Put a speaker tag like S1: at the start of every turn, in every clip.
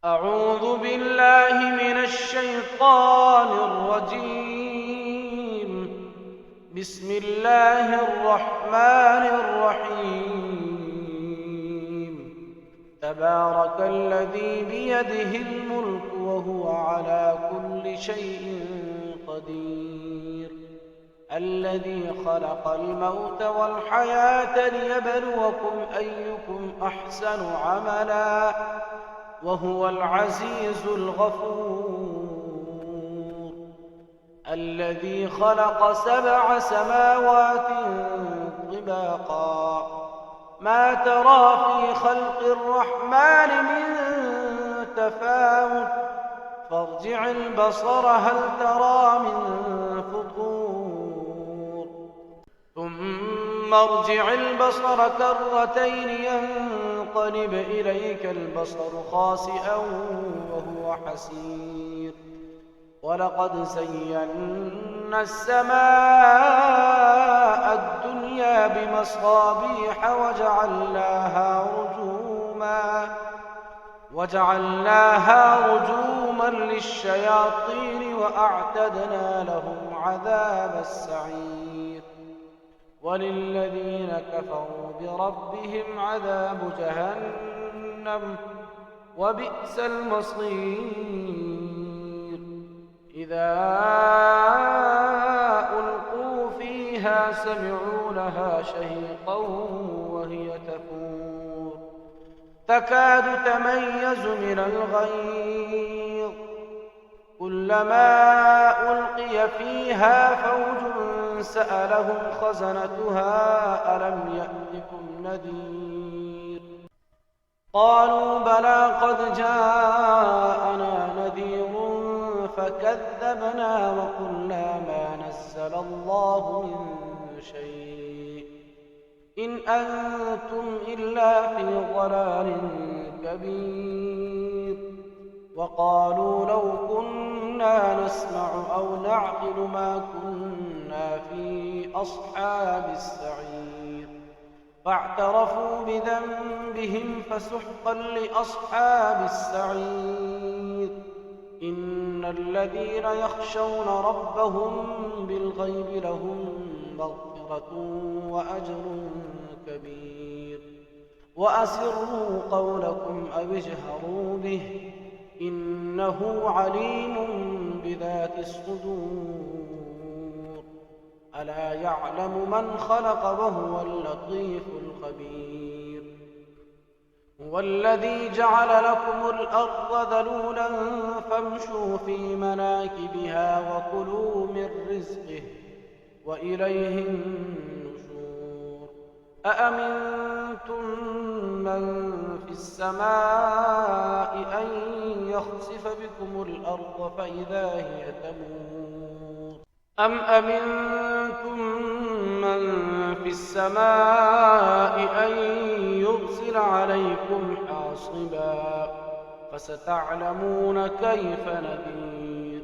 S1: أعوذ بالله من الشيطان الرجيم. بسم الله الرحمن الرحيم. تبارك الذي بيده الملك وهو على كل شيء قدير، الذي خلق الموت والحياة ليبلوكم أيكم أحسن عملا وهو العزيز الغفور، الذي خلق 7 سماوات طباقا ما ترى في خلق الرحمن من تفاوت فارجع البصر هل ترى من فطور ثم ارجع البصر كرتين ينقلب إليك البصر خاسئا وهو حسير، ولقد زينا السماء الدنيا بمصابيح وجعلناها رجوما للشياطين وأعتدنا لهم عذاب السعير، وللذين كفروا بربهم عذاب جهنم وبئس المصير. إذا ألقوا فيها سمعوا لها شهيقا وهي تفور تكاد تميز من الغيظ، كلما ألقي فيها فوج سألهم خزنتها ألم يأتكم نذير؟ قالوا بلى قد جاءنا نذير فكذبنا وقلنا ما نزل الله من شيء إن أنتم إلا في ضلال كبير. وقالوا لو كنا نسمع أو نعقل ما كنا في أصحاب السعير، فاعترفوا بذنبهم فسحقا لأصحاب السعير. إن الذين يخشون ربهم بالغيب لهم مغفرة وأجر كبير. وأسروا قولكم أو اجهروا به إنه عليم بذات الصدور. ألا يعلم من خلق وهو اللطيف الخبير. هو الذي جعل لكم الأرض ذلولا فامشوا في مناكبها وكلوا من رزقه وإليه النشور. أأمنتم من في السماء أن يخسف بكم الأرض فإذا هي تمور أم أمنتم من في السماء أن يرسل عليكم حاصبا فستعلمون كيف نذير.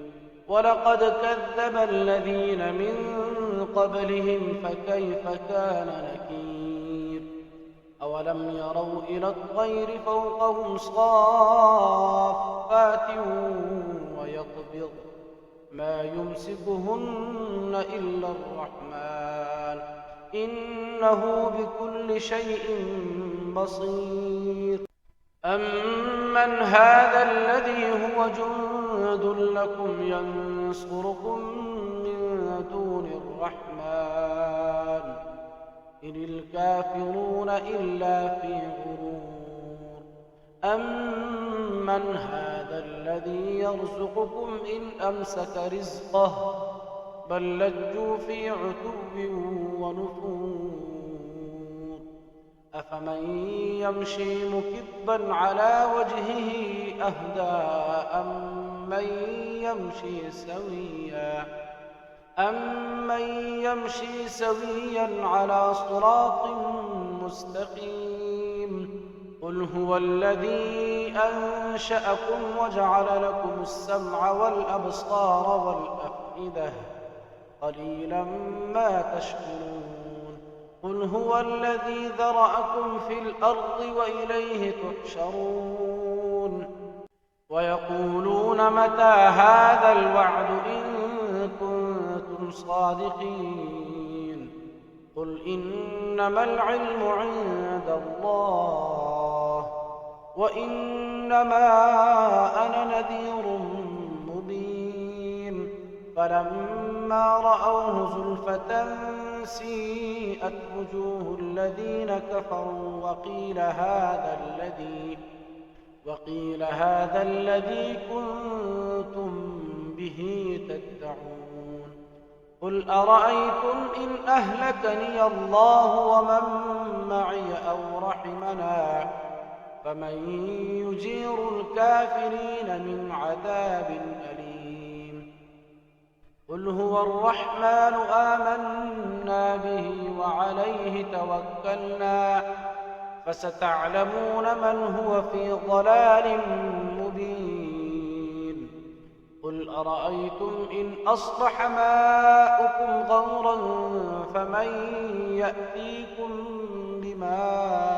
S1: ولقد كذب الذين من قبلهم فكيف كان نكير. أولم يروا إلى الطير فوقهم صافات ويقبض ما يمسكهن إلا الرحمن إنه بكل شيء بصير. أمن هذا الذي هو جند لكم ينصركم من دون الرحمن إن الكافرون إلا في غرور. أمن هذا الذي يرزقكم إن أمسك رزقه بل لجوا في عتو ونفور. أفمن يمشي مكبا على وجهه أهدى أمن يمشي سويا على صراط مستقيم. قل هو الذي أنشأكم وجعل لكم السمع والأبصار والأفئدة قليلا ما تشكرون. قل هو الذي ذرأكم في الأرض وإليه تحشرون متى هذا الوعد إن كنتم صادقين قل إنما العلم عند الله وإنما أنا نذير مبين فلما رأوه زلفة سيئت وجوه الذين كفروا وقيل هذا الذي كنتم به تدعون قل أرأيتم إن أهلكني الله ومن معي أو رحمنا فمن يجير الكافرين من عذاب أليم قل هو الرحمن آمنا به وعليه توكلنا فستعلمون من هو في ضلال مبين قل أرأيتم إن أصبح ماؤكم غورا فمن يأتيكم بماء